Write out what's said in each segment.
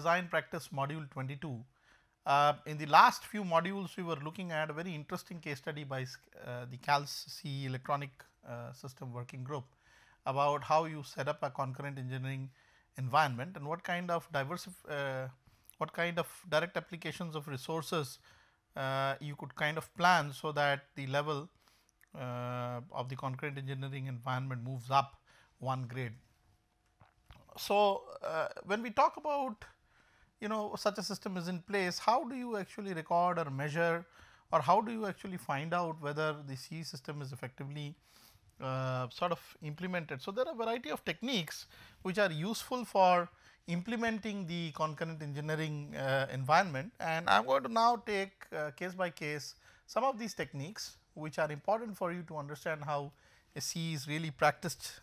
design practice module 22. In the last few modules we were looking at a very interesting case study by the CALS CE electronic system working group about how you set up a concurrent engineering environment and what kind of direct applications of resources you could kind of plan so that the level of the concurrent engineering environment moves up one grade. So, when we talk about such a system is in place, how do you actually record or measure, or how do you actually find out whether the CE system is effectively sort of implemented. So, there are a variety of techniques which are useful for implementing the concurrent engineering environment, and I am going to now take case by case some of these techniques which are important for you to understand how a CE is really practiced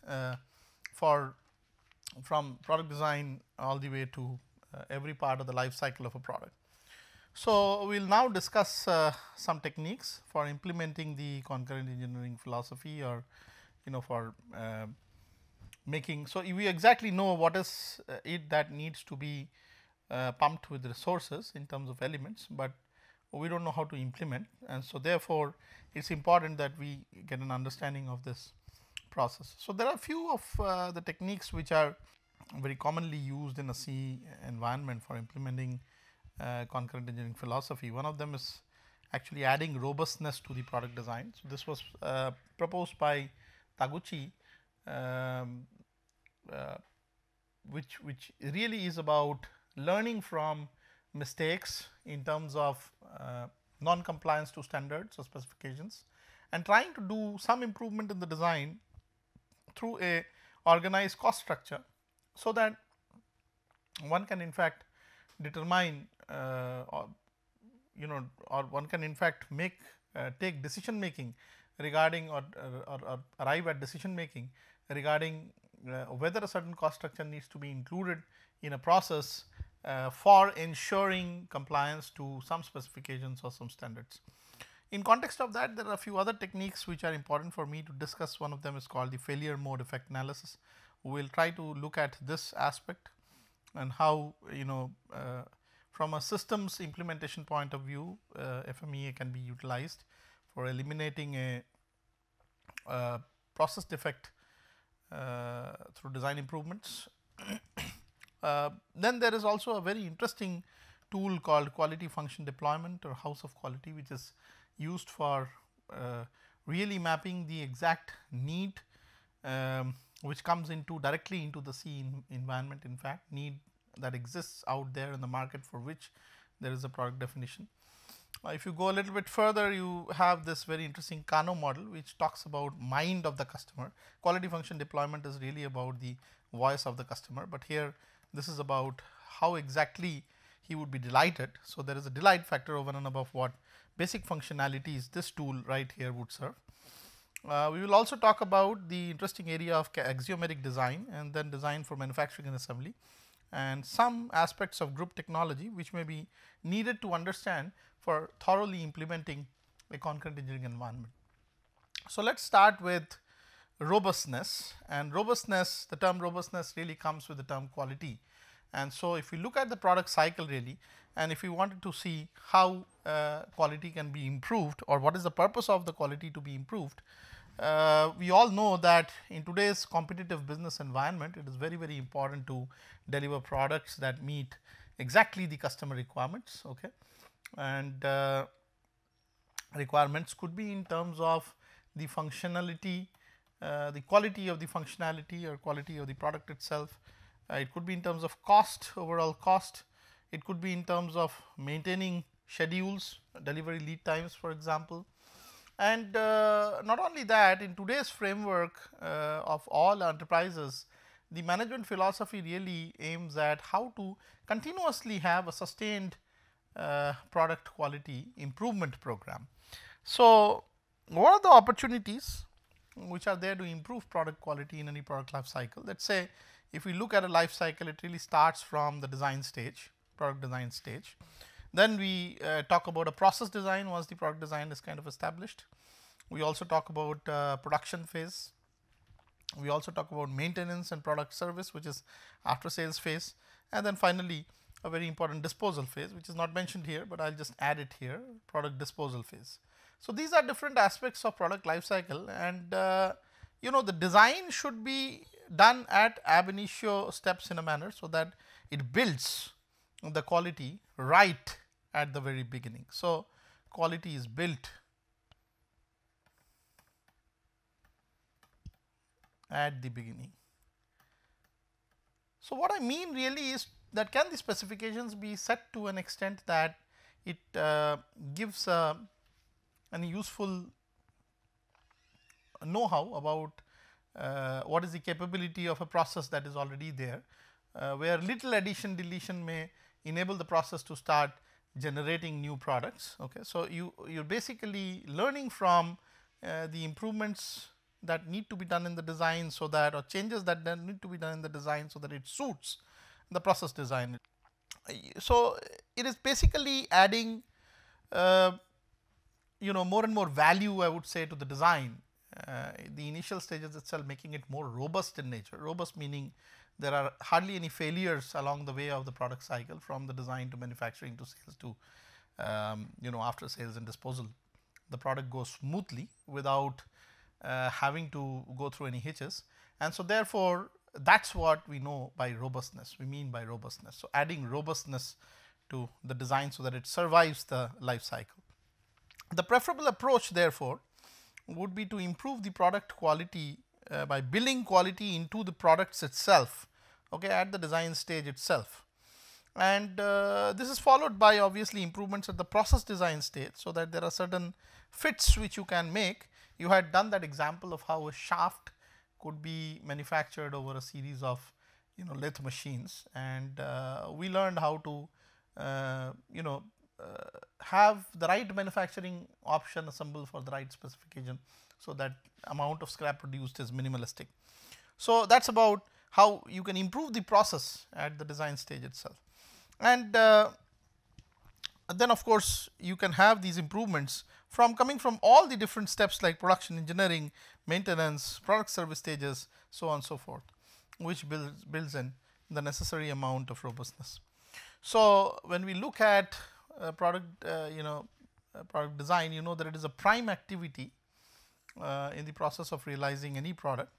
from product design all the way to every part of the life cycle of a product. So, we will now discuss some techniques for implementing the concurrent engineering philosophy, or for making. So, we exactly know what is it that needs to be pumped with resources in terms of elements, but we do not know how to implement, and so therefore, it is important that we get an understanding of this process. So, there are few of the techniques which are very commonly used in a CE environment for implementing concurrent engineering philosophy. One of them is actually adding robustness to the product design. So, this was proposed by Taguchi, which really is about learning from mistakes in terms of non-compliance to standards or specifications, and trying to do some improvement in the design through a organized cost structure, so that one can in fact determine or one can in fact take decision making regarding or arrive at decision making regarding whether a certain cost structure needs to be included in a process for ensuring compliance to some specifications or some standards. In context of that, there are a few other techniques which are important for me to discuss. One of them is called the failure mode effect analysis. We will try to look at this aspect and how from a systems implementation point of view, FMEA can be utilized for eliminating a process defect through design improvements. Then there is also a very interesting tool called quality function deployment or house of quality, which is used for really mapping the exact need which comes directly into the CE environment, in fact need that exists out there in the market for which there is a product definition. If you go a little bit further, you have this very interesting Kano model which talks about mind of the customer. Quality function deployment is really about the voice of the customer, but here this is about how exactly he would be delighted. So, there is a delight factor over and above what basic functionalities this tool right here would serve. We will also talk about the interesting area of axiomatic design and then design for manufacturing and assembly, and some aspects of group technology which may be needed to understand for thoroughly implementing a concurrent engineering environment. So, let us start with robustness, and robustness, the term robustness really comes with the term quality. And so, if we look at the product cycle really, and if we wanted to see how quality can be improved or what is the purpose of the quality to be improved, we all know that in today's competitive business environment, it is very, very important to deliver products that meet exactly the customer requirements. Okay. And requirements could be in terms of the functionality, the quality of the functionality or quality of the product itself. It could be in terms of cost, overall cost. It could be in terms of maintaining schedules, delivery lead times for example. And not only that, in today's framework of all enterprises, the management philosophy really aims at how to continuously have a sustained product quality improvement program. So, what are the opportunities which are there to improve product quality in any product life cycle? Let us say if we look at a life cycle, it really starts from the design stage, product design stage. Then we talk about a process design once the product design is kind of established. We also talk about production phase. We also talk about maintenance and product service, which is after sales phase, and then finally a very important disposal phase, which is not mentioned here, but I will just add it here, product disposal phase. So, these are different aspects of product life cycle, and the design should be done at ab initio steps in a manner, so that it builds the quality right at the very beginning. So, quality is built at the beginning. So, what I mean really is that can the specifications be set to an extent that it gives an useful know-how about what is the capability of a process that is already there, where little addition deletion may enable the process to start generating new products. Okay. So, you are basically learning from the improvements that need to be done in the design, so that, or changes that need to be done in the design, so that it suits the process design. So, it is basically adding more and more value, I would say, to the design. The initial stages itself making it more robust in nature. Robust meaning there are hardly any failures along the way of the product cycle, from the design to manufacturing to sales to after sales and disposal. The product goes smoothly without having to go through any hitches, and so therefore, that is what we know by robustness, we mean by robustness. So, adding robustness to the design, so that it survives the life cycle. The preferable approach therefore would be to improve the product quality by building quality into the products itself, okay, at the design stage itself. And this is followed by obviously improvements at the process design stage, so that there are certain fits which you can make. You had done that example of how a shaft could be manufactured over a series of lathe machines, and we learned how to have the right manufacturing option assembled for the right specification, so that amount of scrap produced is minimalistic. So, that is about how you can improve the process at the design stage itself. And then of course, you can have these improvements coming from all the different steps like production, engineering, maintenance, product service stages, so on and so forth, which builds in the necessary amount of robustness. So, when we look at product product design, that it is a prime activity in the process of realizing any product,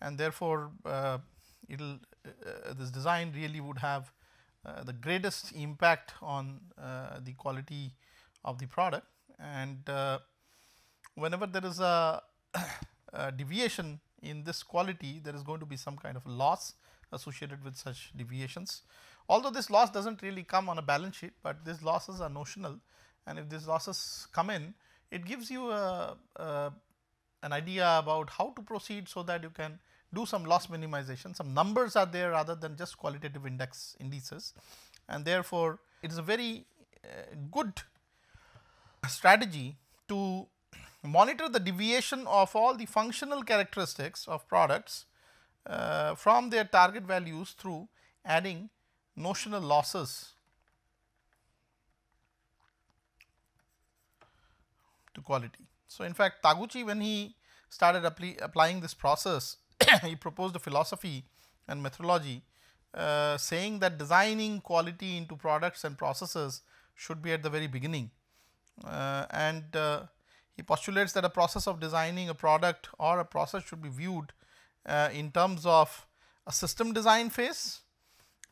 and therefore, this design really would have the greatest impact on the quality of the product. And whenever there is a deviation in this quality, there is going to be some kind of loss associated with such deviations. Although this loss does not really come on a balance sheet, but these losses are notional, and if these losses come in, it gives you an idea about how to proceed, so that you can do some loss minimization. Some numbers are there rather than just qualitative indices, and therefore, it is a very good strategy to monitor the deviation of all the functional characteristics of products from their target values through adding notional losses to quality. So, in fact, Taguchi, when he started applying this process, he proposed a philosophy and methodology saying that designing quality into products and processes should be at the very beginning. He postulates that a process of designing a product or a process should be viewed in terms of a system design phase,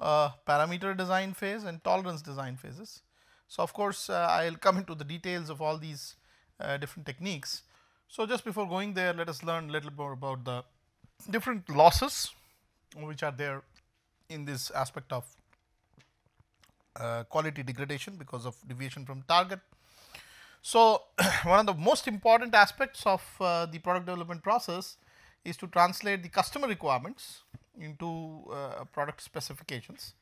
parameter design phase, and tolerance design phases. So, of course, I will come into the details of all these different techniques. So, just before going there, let us learn a little more about the different losses which are there in this aspect of quality degradation because of deviation from target. So, one of the most important aspects of the product development process is to translate the customer requirements into product specifications,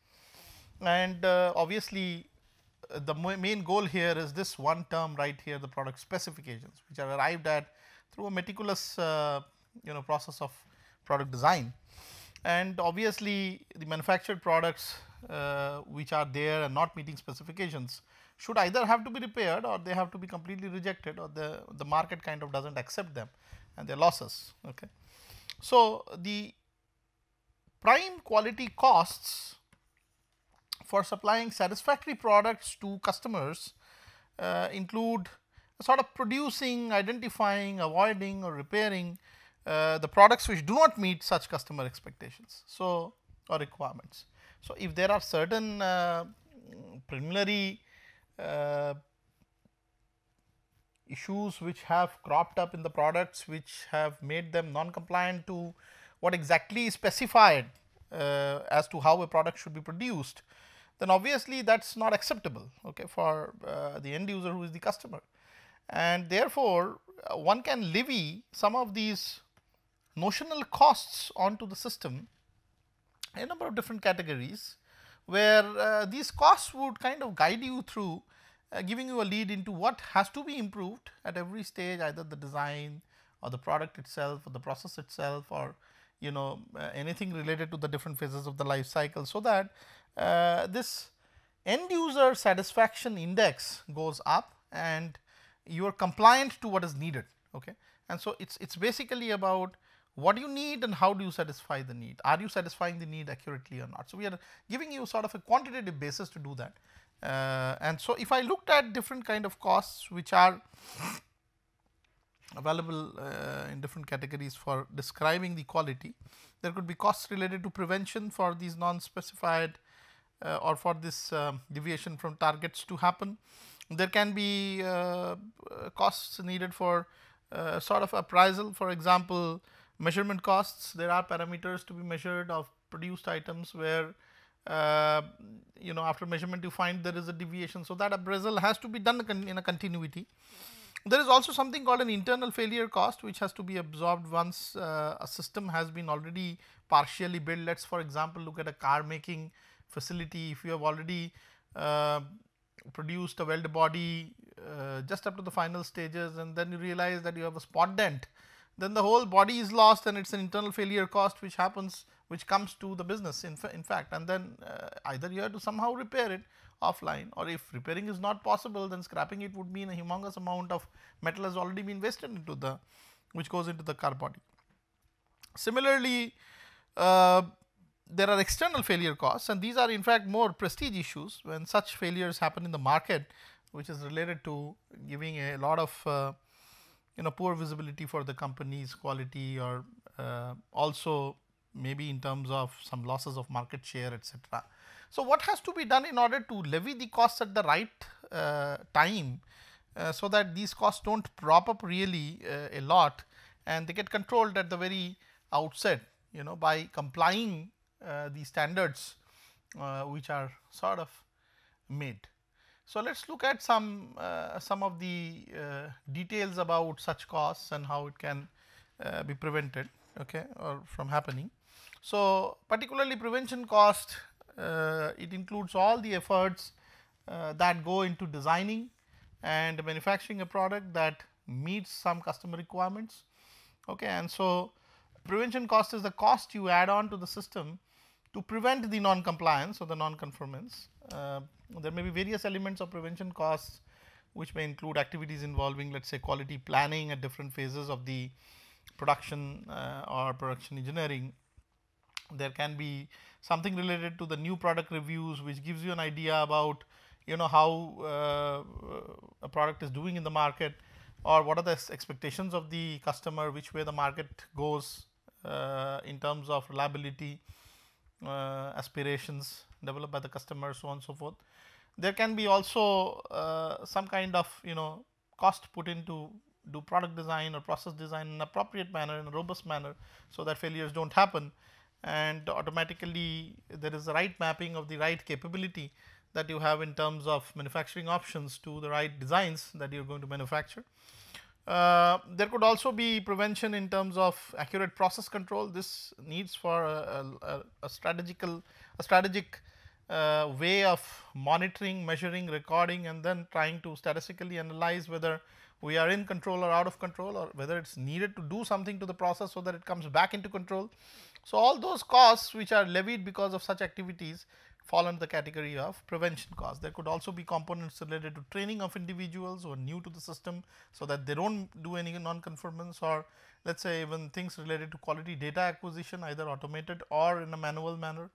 and obviously, the main goal here is this one term right here, the product specifications, which are arrived at through a meticulous process of product design. And obviously, the manufactured products which are there and not meeting specifications should either have to be repaired, or they have to be completely rejected, or the market kind of does not accept them, and they are losses. Okay. So, the prime quality costs for supplying satisfactory products to customers include sort of producing, identifying, avoiding or repairing the products which do not meet such customer expectations, so or requirements. So, if there are certain preliminary issues which have cropped up in the products which have made them non-compliant to what exactly is specified as to how a product should be produced, then obviously that is not acceptable, okay, for the end user who is the customer. And therefore, one can levy some of these notional costs onto the system in a number of different categories, where these costs would kind of guide you through giving you a lead into what has to be improved at every stage, either the design or the product itself or the process itself, or anything related to the different phases of the life cycle, so that this end user satisfaction index goes up and you are compliant to what is needed. Okay. And so, it is basically about what do you need and how do you satisfy the need, are you satisfying the need accurately or not. So, we are giving you sort of a quantitative basis to do that. And so, if I looked at different kind of costs which are available in different categories for describing the quality, there could be costs related to prevention for these non-specified or for this deviation from targets to happen. There can be costs needed for sort of appraisal, for example, measurement costs. There are parameters to be measured of produced items where after measurement you find there is a deviation. So, that appraisal has to be done in a continuity. There is also something called an internal failure cost, which has to be absorbed once a system has been already partially built. Let us for example, look at a car making facility. If you have already produced a weld body just up to the final stages, and then you realize that you have a spot dent, then the whole body is lost, and it is an internal failure cost which happens, which comes to the business in fact, and then either you have to somehow repair it offline, or if repairing is not possible, then scrapping it would mean a humongous amount of metal has already been wasted into the, which goes into the car body. Similarly, there are external failure costs, and these are in fact more prestige issues when such failures happen in the market, which is related to giving a lot of poor visibility for the company's quality, or also maybe in terms of some losses of market share, etc. So, what has to be done in order to levy the costs at the right time, so that these costs do not prop up really a lot, and they get controlled at the very outset, by complying the standards which are sort of made. So, let us look at some of the details about such costs and how it can be prevented, okay, or from happening. So, particularly prevention cost, it includes all the efforts that go into designing and manufacturing a product that meets some customer requirements. Okay. And so, prevention cost is the cost you add on to the system to prevent the non-compliance or the non-conformance. There may be various elements of prevention costs, which may include activities involving, let us say, quality planning at different phases of the production or production engineering. There can be something related to the new product reviews, which gives you an idea about how a product is doing in the market, or what are the expectations of the customer, which way the market goes in terms of reliability, aspirations developed by the customer, so on and so forth. There can be also some kind of cost put into do product design or process design in an appropriate manner, in a robust manner, so that failures do not happen, and automatically there is the right mapping of the right capability that you have in terms of manufacturing options to the right designs that you are going to manufacture. There could also be prevention in terms of accurate process control. This needs for a strategic way of monitoring, measuring, recording, and then trying to statistically analyze whether we are in control or out of control, or whether it is needed to do something to the process so that it comes back into control. So, all those costs which are levied because of such activities fall under the category of prevention costs. There could also be components related to training of individuals who are new to the system, so that they do not do any non-conformance, or let us say even things related to quality data acquisition, either automated or in a manual manner,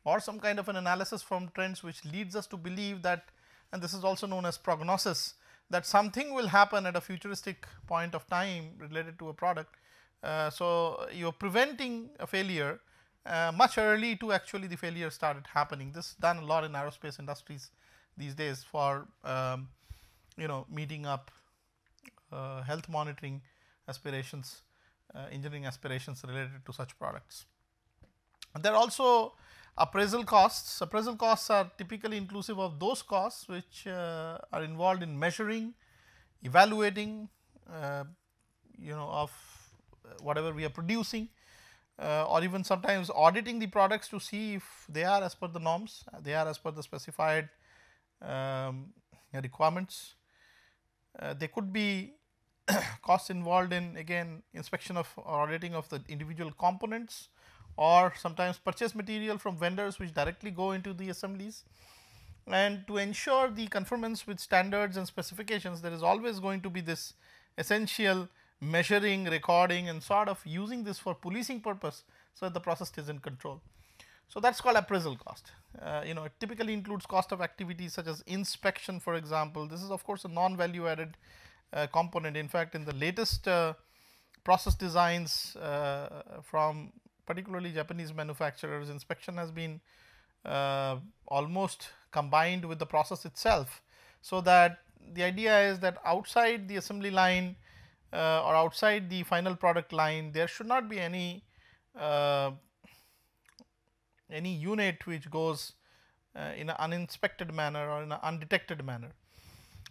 or some kind of an analysis from trends which leads us to believe that, and this is also known as prognosis, that something will happen at a futuristic point of time related to a product. So, you are preventing a failure much early to actually the failure started happening. This is done a lot in aerospace industries these days for meeting up health monitoring aspirations, engineering aspirations related to such products. And there are also appraisal costs. Appraisal costs are typically inclusive of those costs which are involved in measuring, evaluating of whatever we are producing, or even sometimes auditing the products to see if they are as per the norms, they are as per the specified requirements. There could be costs involved in, again, inspection of or auditing of the individual components, or sometimes purchase material from vendors which directly go into the assemblies. And to ensure the conformance with standards and specifications, there is always going to be this essential measuring, recording, and sort of using this for policing purpose, so that the process is in control. So, that is called appraisal cost. It typically includes cost of activities such as inspection, for example. This is of course a non value added component. In fact, in the latest process designs from particularly Japanese manufacturers, inspection has been almost combined with the process itself. So, that the idea is that outside the assembly line or outside the final product line, there should not be any unit which goes in an uninspected manner or in an undetected manner.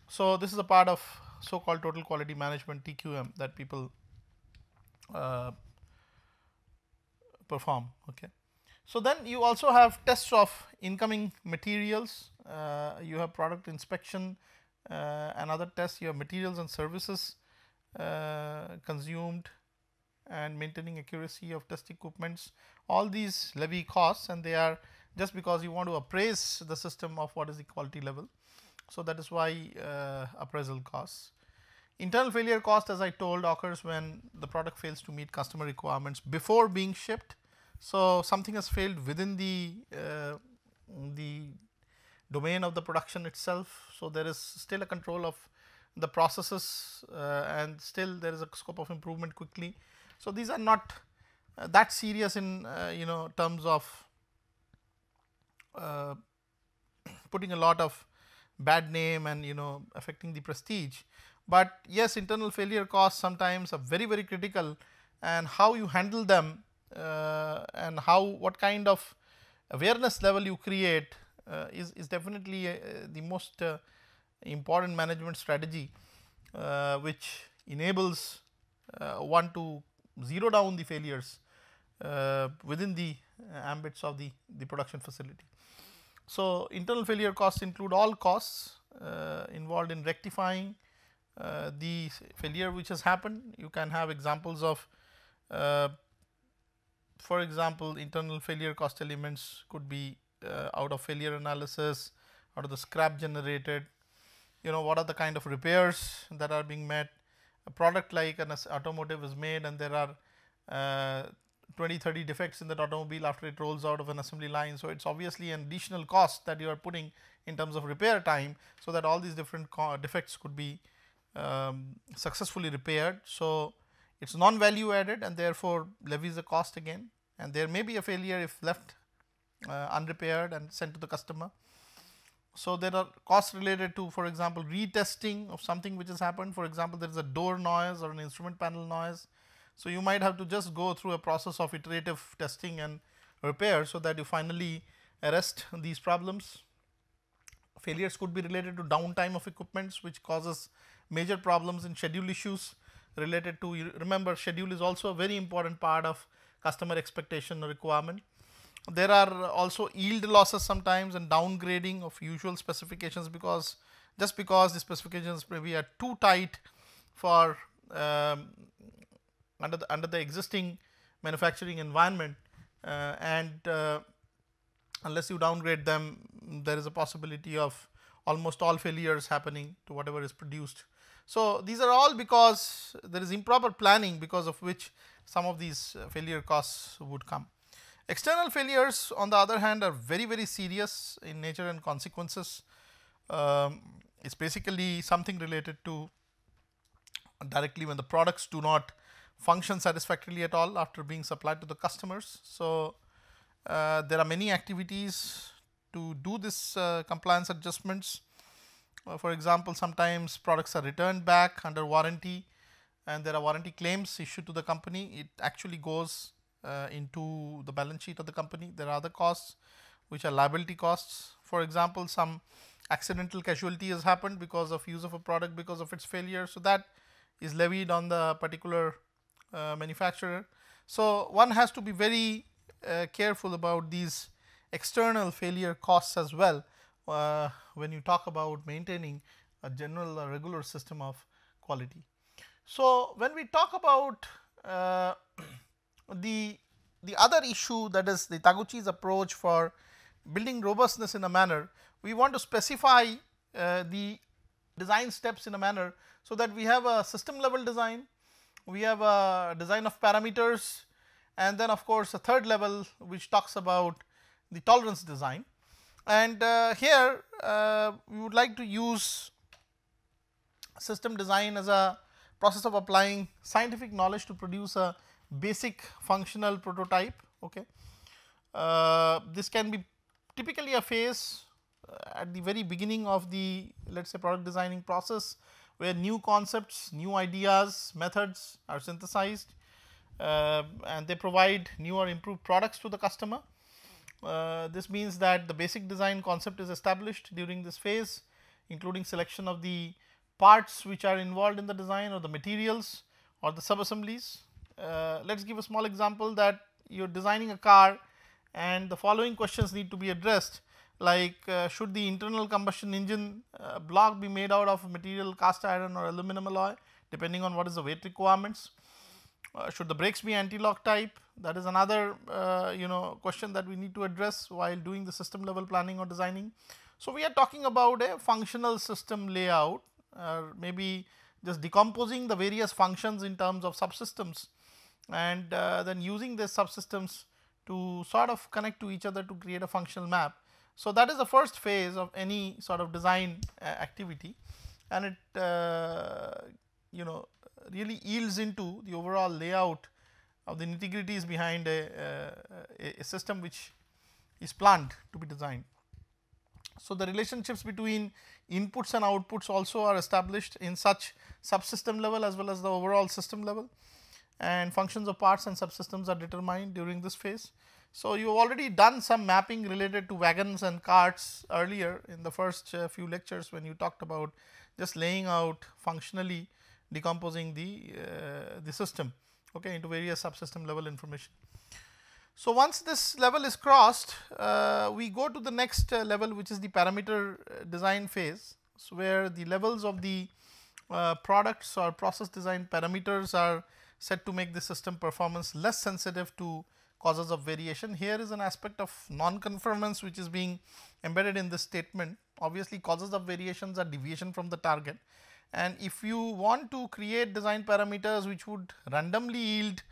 So, this is a part of so called total quality management, TQM, that people perform. Okay. So, then you also have tests of incoming materials, you have product inspection and other tests, you have materials and services consumed and maintaining accuracy of test equipments. All these levy costs, and they are just because you want to appraise the system of what is the quality level. So, that is why appraisal costs. Internal failure cost, as I told, occurs when the product fails to meet customer requirements before being shipped. So, something has failed within the domain of the production itself. So, there is still a control of the processes and still there is a scope of improvement quickly. So, these are not that serious in terms of putting a lot of bad name and affecting the prestige. But yes, internal failure costs sometimes are very critical, and how you handle them and what kind of awareness level you create is definitely the most important management strategy which enables one to zero down the failures within the ambits of the production facility. So, internal failure costs include all costs involved in rectifying the failure which has happened. You can have examples of for example, internal failure cost elements could be out of failure analysis, out of the scrap generated, what are the kind of repairs that are being met. A product like an automotive is made and there are 20-30 defects in that automobile after it rolls out of an assembly line. So, it is obviously an additional cost that you are putting in terms of repair time, so that all these different defects could be successfully repaired. So, it is non value added and therefore levies a cost again, and there may be a failure if left unrepaired and sent to the customer. So, there are costs related to, for example, retesting of something which has happened. For example, there is a door noise or an instrument panel noise. So, you might have to just go through a process of iterative testing and repair, so that you finally arrest these problems. Failures could be related to downtime of equipments, which causes major problems in schedule issues related to, remember, schedule is also a very important part of customer expectation or requirement. There are also yield losses sometimes and downgrading of usual specifications, because just because the specifications maybe are too tight for under the existing manufacturing environment, and unless you downgrade them, there is a possibility of almost all failures happening to whatever is produced. So, these are all because there is improper planning, because of which some of these failure costs would come. External failures on the other hand are very serious in nature and consequences. It's basically something related to directly when the products do not function satisfactorily at all after being supplied to the customers. So, there are many activities to do this compliance adjustments. For example, sometimes products are returned back under warranty and there are warranty claims issued to the company. It actually goes into the balance sheet of the company. There are other costs which are liability costs. For example, some accidental casualty has happened because of use of a product because of its failure. So, that is levied on the particular manufacturer. So, one has to be very careful about these external failure costs as well when you talk about maintaining a general or regular system of quality. So, when we talk about the other issue, that is the Taguchi's approach for building robustness in a manner, we want to specify the design steps in a manner so that we have a system level design, we have a design of parameters, and then of course a third level which talks about the tolerance design. And here we would like to use system design as a process of applying scientific knowledge to produce a basic functional prototype. Okay. This can be typically a phase at the very beginning of the, let us say, product designing process, where new concepts, new ideas, methods are synthesized and they provide new or improved products to the customer. This means that the basic design concept is established during this phase, including selection of the parts which are involved in the design or the materials or the sub-assemblies. Let us give a small example that you are designing a car and the following questions need to be addressed, like should the internal combustion engine block be made out of material cast iron or aluminum alloy, depending on what is the weight requirements. Should the brakes be anti-lock type? That is another question that we need to address while doing the system level planning or designing. So, we are talking about a functional system layout, maybe just decomposing the various functions in terms of subsystems and then using these subsystems to sort of connect to each other to create a functional map. So, that is the first phase of any sort of design activity, and it really yields into the overall layout of the nitty-gritties behind a system which is planned to be designed. So, the relationships between inputs and outputs also are established in such subsystem level as well as the overall system level, and functions of parts and subsystems are determined during this phase. So, you have already done some mapping related to wagons and carts earlier in the first few lectures when you talked about just laying out functionally decomposing the system, okay, into various subsystem level information. So, once this level is crossed, we go to the next level, which is the parameter design phase. So, where the levels of the products or process design parameters are set to make the system performance less sensitive to causes of variation. Here is an aspect of non-conformance which is being embedded in this statement. Obviously, causes of variations are deviation from the target, and if you want to create design parameters which would randomly yield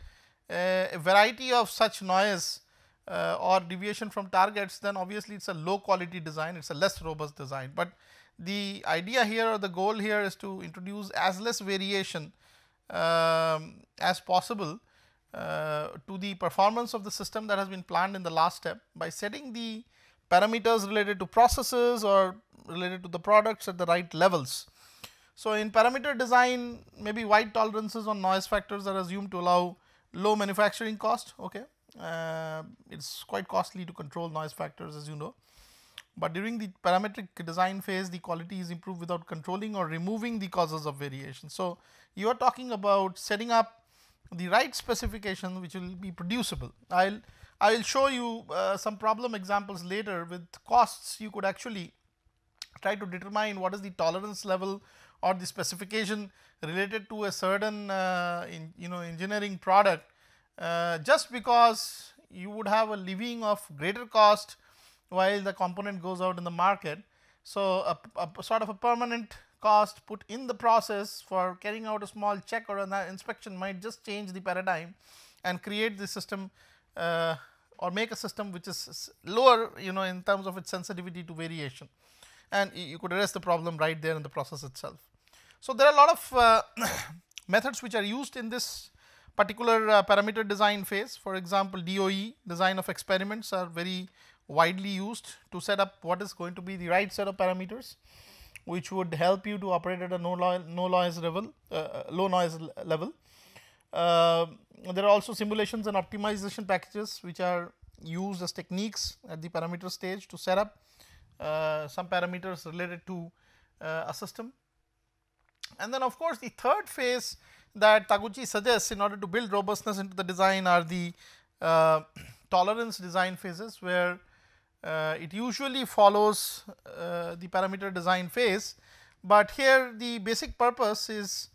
a variety of such noise or deviation from targets, then obviously it is a low quality design, it is a less robust design. But the idea here or the goal here is to introduce as less variation as possible to the performance of the system that has been planned in the last step by setting the parameters related to processes or related to the products at the right levels. So, in parameter design, maybe wide tolerances on noise factors are assumed to allow low manufacturing cost. Okay, it is quite costly to control noise factors, as you know, but during the parametric design phase the quality is improved without controlling or removing the causes of variation. So, you are talking about setting up the right specification which will be producible. I will show you some problem examples later. With costs, you could actually try to determine what is the tolerance level or the specification related to a certain engineering product, just because you would have a living of greater cost while the component goes out in the market. So, a sort of a permanent cost put in the process for carrying out a small check or an inspection might just change the paradigm and create the system or make a system which is lower, in terms of its sensitivity to variation, and you could address the problem right there in the process itself. So, there are a lot of methods which are used in this particular parameter design phase. For example, DOE, design of experiments, are very widely used to set up what is going to be the right set of parameters, which would help you to operate at a low noise level. There are also simulations and optimization packages which are used as techniques at the parameter stage to set up some parameters related to a system. And then of course, the third phase that Taguchi suggests in order to build robustness into the design are the tolerance design phases, where it usually follows the parameter design phase, but here the basic purpose is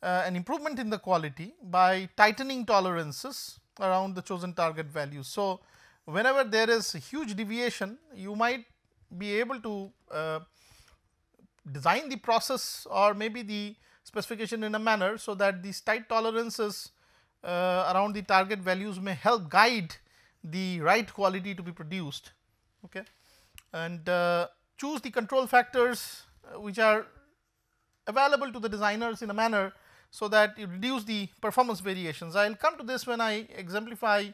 an improvement in the quality by tightening tolerances around the chosen target value. So, whenever there is a huge deviation, you might be able to design the process or maybe the specification in a manner, so that these tight tolerances around the target values may help guide the right quality to be produced. Okay. And choose the control factors which are available to the designers in a manner so that you reduce the performance variations. I will come to this when I exemplify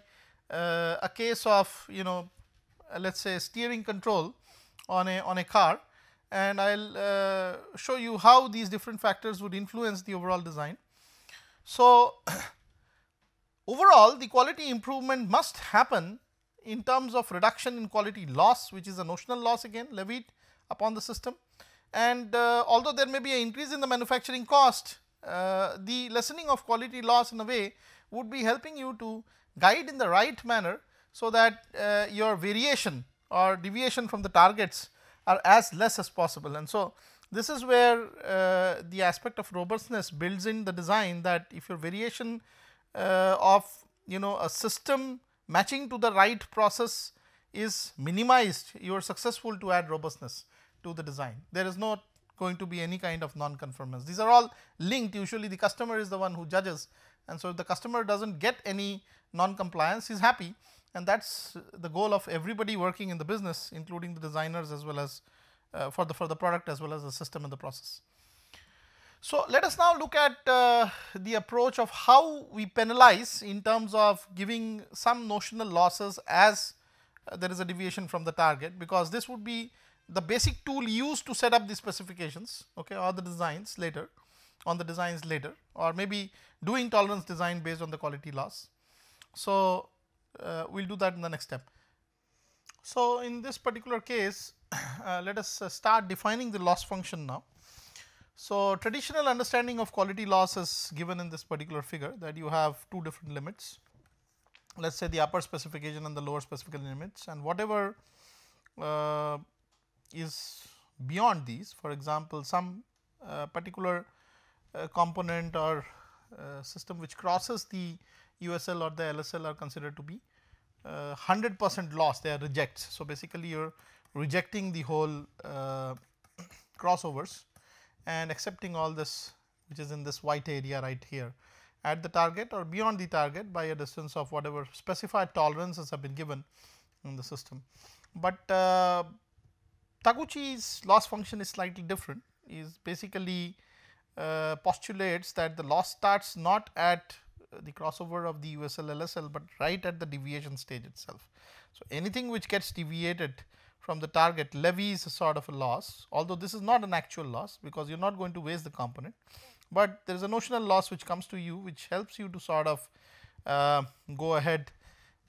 a case of let us say steering control on a car, and I will show you how these different factors would influence the overall design. So, overall the quality improvement must happen in terms of reduction in quality loss, which is a notional loss again levied upon the system, and although there may be an increase in the manufacturing cost, the lessening of quality loss in a way would be helping you to guide in the right manner, so that your variation or deviation from the targets are as less as possible. And so, this is where the aspect of robustness builds in the design, that if your variation of a system matching to the right process is minimized, you are successful to add robustness to the design. There is not going to be any kind of non-conformance. These are all linked. Usually the customer is the one who judges, and so if the customer does not get any non-compliance, he is happy, and that is the goal of everybody working in the business, including the designers as well as for the product as well as the system and the process. So, let us now look at the approach of how we penalize in terms of giving some notional losses as there is a deviation from the target, because this would be the basic tool used to set up the specifications, okay, or the designs later or maybe doing tolerance design based on the quality loss. So, we will do that in the next step. So, in this particular case, let us start defining the loss function now. So, traditional understanding of quality loss is given in this particular figure, that you have two different limits, let us say the upper specification and the lower specification limits, and whatever is beyond these, for example, some particular component or system which crosses the USL or the LSL are considered to be 100% loss, they are rejects. So, basically you are rejecting the whole crossovers and accepting all this which is in this white area right here at the target or beyond the target by a distance of whatever specified tolerances have been given in the system. But Taguchi's loss function is slightly different, is basically postulates that the loss starts not at the crossover of the USL LSL, but right at the deviation stage itself. So, anything which gets deviated from the target levies a sort of a loss, although this is not an actual loss, because you are not going to waste the component, but there is a notional loss which comes to you, which helps you to sort of go ahead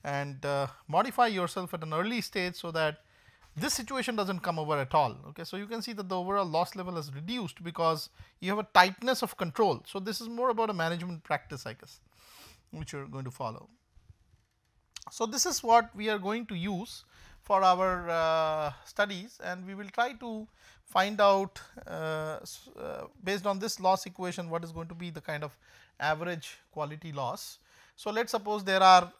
and modify yourself at an early stage, so that this situation does not come over at all. Okay. So, you can see that the overall loss level is reduced because you have a tightness of control. So, this is more about a management practice, I guess, which you are going to follow. So, this is what we are going to use for our studies, and we will try to find out based on this loss equation what is going to be the kind of average quality loss. So, let us suppose there are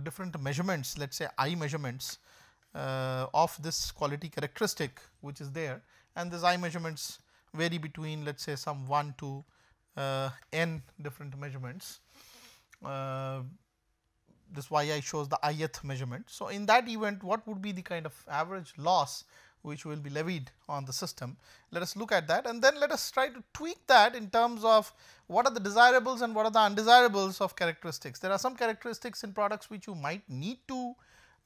different measurements, let us say I measurements of this quality characteristic which is there, and these I measurements vary between let us say some 1 to n different measurements. this yi shows the ith measurement. So, in that event what would be the kind of average loss which will be levied on the system. Let us look at that, and then let us try to tweak that in terms of what are the desirables and what are the undesirables of characteristics. There are some characteristics in products which you might need to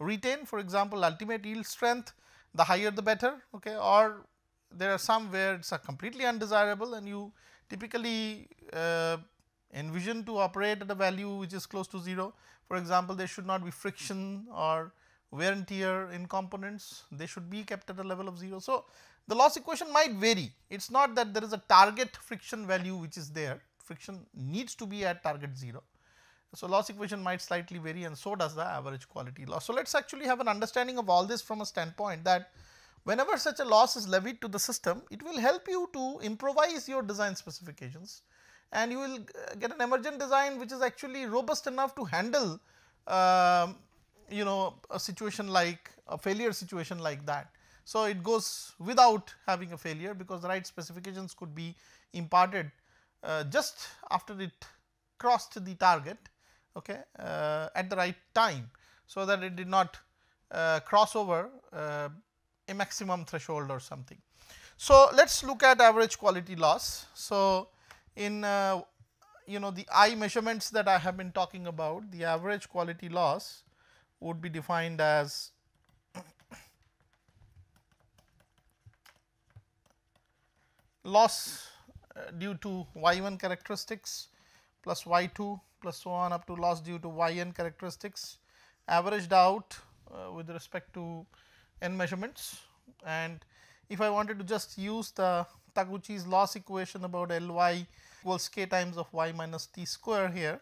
retain, for example, ultimate yield strength, the higher the better, okay, or there are some where it is a completely undesirable and you typically envision to operate at a value which is close to 0. For example, there should not be friction or wear and tear in components, they should be kept at a level of 0. So, the loss equation might vary, it is not that there is a target friction value which is there, friction needs to be at target 0. So, loss equation might slightly vary and so does the average quality loss. So, let us actually have an understanding of all this from a standpoint that whenever such a loss is levied to the system, it will help you to improvise your design specifications and you will get an emergent design which is actually robust enough to handle you know, a situation like a failure situation like that. So, it goes without having a failure because the right specifications could be imparted just after it crossed the target, okay, at the right time. So, that it did not cross over a maximum threshold or something. So, let us look at average quality loss. So, in you know, the I measurements that I have been talking about, the average quality loss would be defined as loss due to y1 characteristics plus y2 plus so on up to loss due to yn characteristics averaged out with respect to n measurements. And if I wanted to just use the Taguchi's loss equation about Ly equals k times of y minus t square here.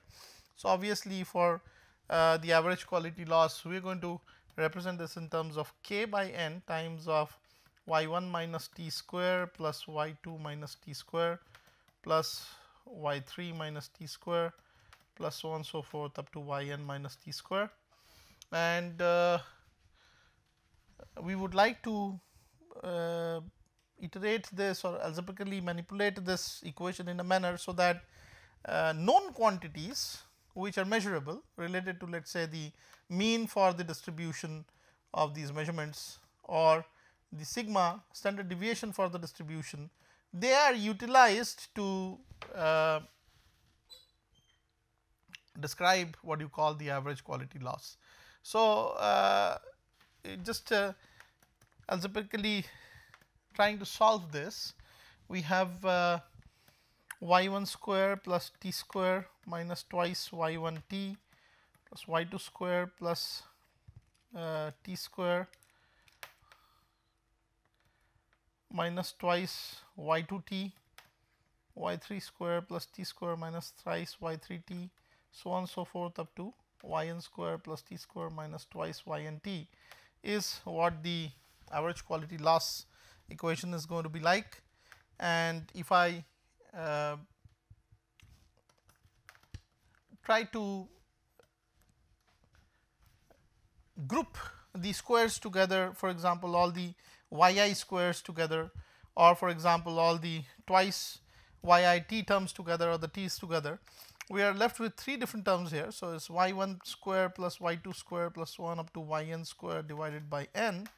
So, obviously, for the average quality loss, we are going to represent this in terms of k by n times of y1 minus t square plus y2 minus t square plus y3 minus t square plus so on and so forth up to yn minus t square. And we would like to iterate this or algebraically manipulate this equation in a manner so that known quantities which are measurable related to, let us say, the mean for the distribution of these measurements or the sigma standard deviation for the distribution, they are utilized to describe what you call the average quality loss. So, just algebraically trying to solve this, we have y1 square plus t square minus twice y1 t plus y2 square plus t square minus twice y2 t, y3 square plus t square minus thrice y3 t, so on and so forth up to yn square plus t square minus twice yn t is what the average quality loss equation is going to be like. And if I try to group the squares together, for example, all the yi squares together, or for example, all the twice yit terms together or the t's together, we are left with 3 different terms here. So, it is y1 square plus y2 square plus 1 up to yn square divided by n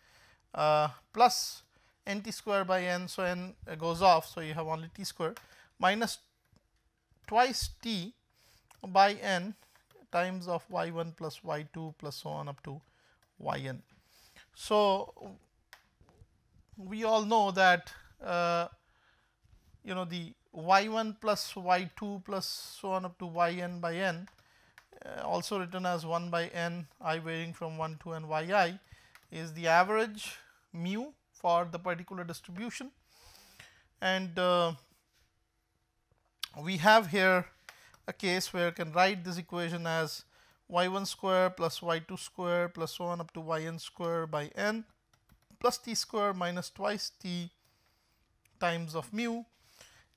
plus nt square by n. So, n goes off. So, you have only t square minus twice t by n times of y1 plus y2 plus so on up to yn. So, we all know that you know, the y1 plus y2 plus so on up to yn by n, also written as 1 by n I varying from 1 to n yi, is the average mu for the particular distribution. And we have here a case where I can write this equation as y1 square plus y2 square plus so on up to yn square by n plus t square minus twice t times of mu.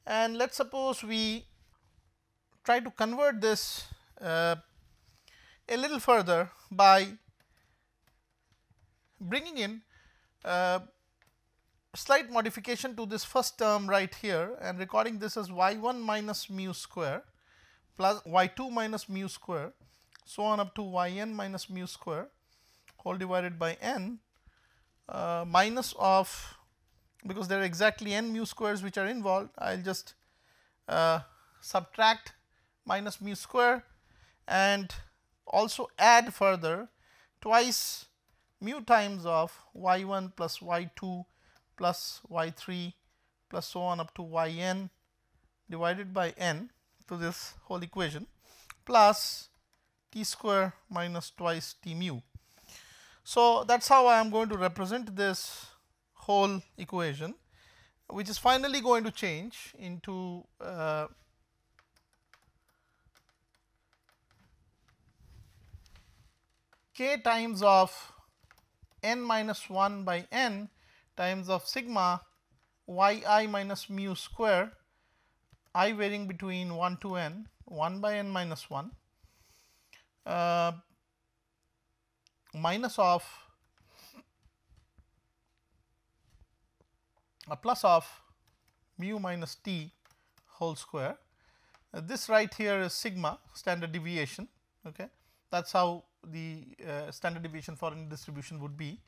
And let us suppose we try to convert this a little further by bringing in slight modification to this first term right here and recording this as y1 minus mu square plus y2 minus mu square so on up to y n minus mu square whole divided by n minus of, because there are exactly n mu squares which are involved, I will just subtract minus mu square and also add further twice mu times of y 1 plus y 2 plus y 3 plus so on up to y n divided by n to this whole equation plus t square minus twice t mu. So, that is how I am going to represent this whole equation, which is finally going to change into k times of n minus 1 by n times of sigma y I minus mu square, I varying between 1 to n, 1 by n minus 1 minus of a plus of mu minus t whole square. This right here is sigma, standard deviation. Okay. That is how the standard deviation for any distribution would be,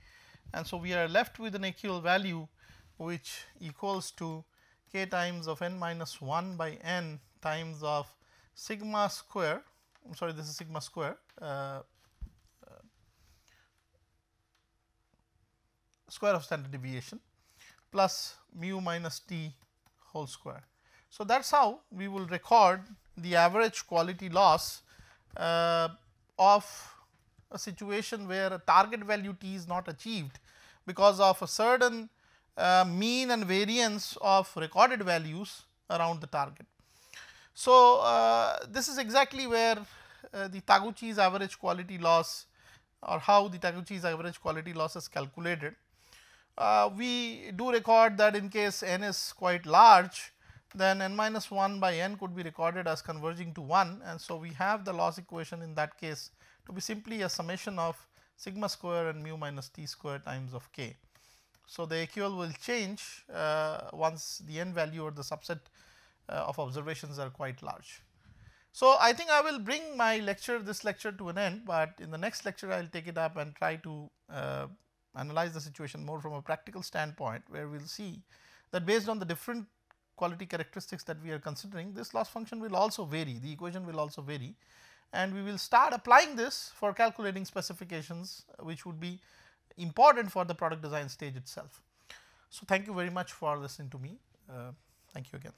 and so we are left with an actual value which equals to k times of n minus 1 by n times of sigma square, I am sorry, this is sigma square, square of standard deviation plus mu minus t whole square. So, that is how we will record the average quality loss of a situation where a target value t is not achieved because of a certain mean and variance of recorded values around the target. So, this is exactly where the Taguchi's average quality loss, or how the Taguchi's average quality loss is calculated. We do record that in case n is quite large, then n minus 1 by n could be recorded as converging to 1, and so we have the loss equation in that case to be simply a summation of sigma square and mu minus t square times of k. So, the AQL will change once the n value or the subset of observations are quite large. So, I think I will bring my lecture, this lecture, to an end, but in the next lecture I will take it up and try to analyze the situation more from a practical standpoint, where we will see that based on the different quality characteristics that we are considering, this loss function will also vary, the equation will also vary, and we will start applying this for calculating specifications which would be important for the product design stage itself. So, thank you very much for listening to me. Thank you again.